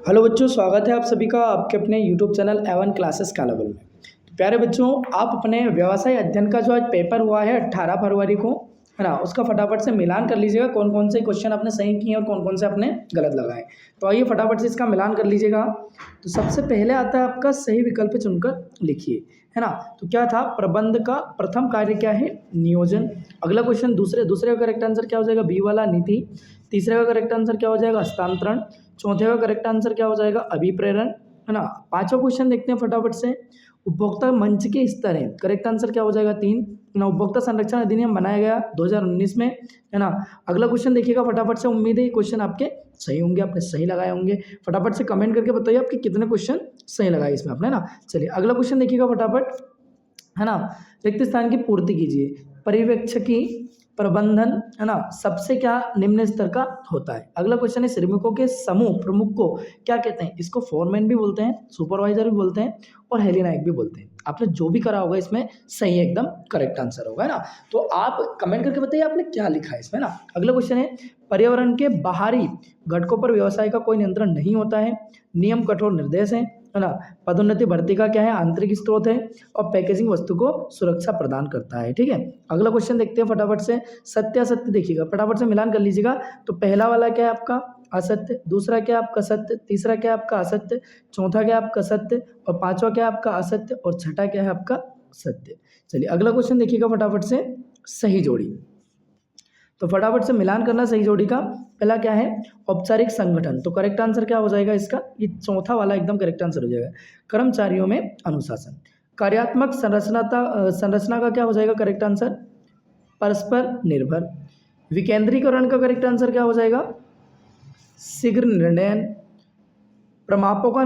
Hello बच्चों, स्वागत है आप सभी का आपके अपने यूट्यूब चैनल एवन क्लासेस कालाबल में। तो प्यारे बच्चों, आप अपने व्यवसाय अध्ययन का जो आज पेपर हुआ है 18 फरवरी को, है ना, उसका फटाफट से मिलान कर लीजिएगा। कौन कौन से क्वेश्चन आपने सही किए और कौन कौन से आपने गलत लगाए। तो आइए फटाफट से इसका मिलान कर लीजिएगा। तो सबसे पहले आता है आपका सही विकल्प चुनकर लिखिए, है ना। तो क्या था, प्रबंध का प्रथम कार्य क्या है, नियोजन। अगला क्वेश्चन दूसरे का करेक्ट आंसर क्या हो जाएगा, बी वाला नीति। तीसरे का करेक्ट आंसर क्या हो जाएगा, हस्तांतरण। चौथे का करेक्ट आंसर क्या हो जाएगा, अभिप्रेरण, है ना। पांचवा क्वेश्चन देखते हैं फटाफट से, उपभोक्ता मंच के स्तर है, करेक्ट आंसर क्या हो जाएगा, 3, है ना। उपभोक्ता संरक्षण अधिनियम बनाया गया 2019 में, है ना। अगला क्वेश्चन देखिएगा फटाफट से, उम्मीद है ये क्वेश्चन आपके सही होंगे, आपने सही लगाए होंगे। फटाफट से कमेंट करके बताइए आपके कितने क्वेश्चन सही लगाए इसमें आपने, है ना। चलिए अगला क्वेश्चन देखिएगा फटाफट, है ना। रिक्त स्थान की पूर्ति कीजिए, पर्यवेक्षकी प्रबंधन, है ना, सबसे क्या निम्न स्तर का होता है। अगला क्वेश्चन है, श्रमिकों के समूह प्रमुख को क्या कहते हैं। इसको फोरमैन भी बोलते हैं, सुपरवाइजर भी बोलते हैं और हेलीनायक भी बोलते हैं। आपने जो भी करा होगा इसमें सही एकदम करेक्ट आंसर होगा, है ना। तो आप कमेंट करके बताइए आपने क्या लिखा है इसमें, ना। अगला क्वेश्चन है, पर्यावरण के बाहरी घटकों पर व्यवसाय का कोई नियंत्रण नहीं होता है, नियम कठोर निर्देश है ना। पदोन्नति भर्ती का क्या है, आंतरिक स्रोत है और पैकेजिंग वस्तु को सुरक्षा प्रदान करता है, ठीक है। अगला क्वेश्चन देखते हैं फटाफट से, सत्य असत्य देखिएगा, फटाफट से मिलान कर लीजिएगा। तो पहला वाला क्या है आपका असत्य, दूसरा क्या है आपका सत्य, तीसरा क्या है आपका असत्य, चौथा क्या है आपका सत्य और पांचवा क्या है आपका असत्य और छठा क्या है आपका सत्य। चलिए अगला क्वेश्चन देखिएगा फटाफट से, सही जोड़ी। तो फटाफट से मिलान करना सही जोड़ी का। पहला क्या है, औपचारिक संगठन, तो करेक्ट आंसर क्या हो जाएगा इसका, ये चौथा वाला एकदम करेक्ट आंसर हो जाएगा। कर्मचारियों में अनुशासन। कार्यात्मक संरचना का क्या हो जाएगा करेक्ट आंसर, परस्पर निर्भर। विकेंद्रीकरण का करेक्ट आंसर क्या हो जाएगा, शीघ्र निर्णयन। प्रमापों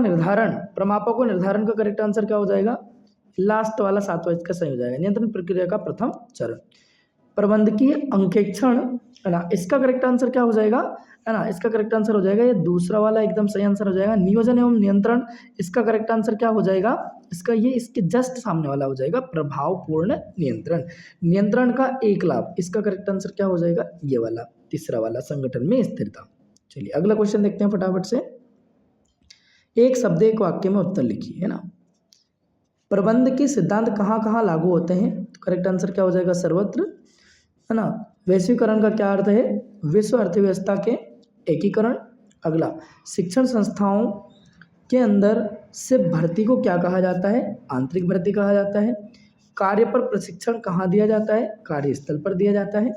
निर्धारण का करेक्ट आंसर क्या हो जाएगा, लास्ट वाला सातवां इसका सही हो जाएगा, नियंत्रण प्रक्रिया का प्रथम चरण। प्रबंधकीय अंकेक्षण, है ना, इसका करेक्ट आंसर क्या हो जाएगा, है ना, इसका करेक्ट आंसर हो जाएगा ये दूसरा वाला एकदम सही आंसर हो जाएगा। नियोजन एवं नियंत्रण, इसका करेक्ट आंसर क्या हो जाएगा, इसका ये इसके जस्ट सामने वाला हो जाएगा, प्रभावपूर्ण नियंत्रण। नियंत्रण का एक लाभ, इसका करेक्ट आंसर क्या हो जाएगा, ये वाला तीसरा वाला, संगठन में स्थिरता। चलिए अगला क्वेश्चन देखते हैं फटाफट से, एक शब्द एक वाक्य में उत्तर लिखिए, है ना। प्रबंध के सिद्धांत कहाँ कहाँ लागू होते हैं, तो करेक्ट आंसर क्या हो जाएगा, सर्वत्र, है ना। वैश्वीकरण का क्या अर्थ है, विश्व अर्थव्यवस्था के एकीकरण। अगला, शिक्षण संस्थाओं के अंदर से भर्ती को क्या कहा जाता है, आंतरिक भर्ती कहा जाता है। कार्य पर प्रशिक्षण कहाँ दिया जाता है, कार्यस्थल पर दिया जाता है।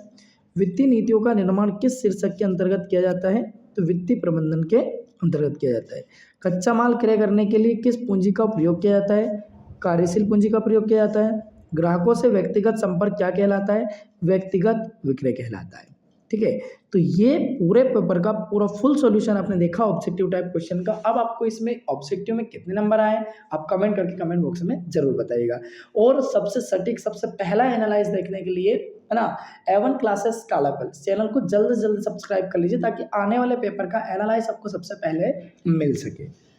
वित्तीय नीतियों का निर्माण किस शीर्षक के अंतर्गत किया जाता है, तो वित्तीय प्रबंधन के अंतर्गत किया जाता है। कच्चा माल क्रय करने के लिए किस पूंजी का प्रयोग किया जाता है, कार्यशील पूंजी का प्रयोग किया जाता है। ग्राहकों से व्यक्तिगत संपर्क क्या कहलाता है, व्यक्तिगत विक्रय कहलाता है, ठीक है। तो ये पूरे पेपर का पूरा फुल सॉल्यूशन आपने देखा ऑब्जेक्टिव टाइप क्वेश्चन का। अब आपको इसमें ऑब्जेक्टिव में कितने नंबर आए आप कमेंट करके कमेंट बॉक्स में जरूर बताइएगा। और सबसे सटीक सबसे पहला एनालाइज देखने के लिए, है ना, एवन क्लासेस कालापल चैनल को जल्द से जल्द सब्सक्राइब कर लीजिए ताकि आने वाले पेपर का एनालाइज आपको सबसे पहले मिल सके।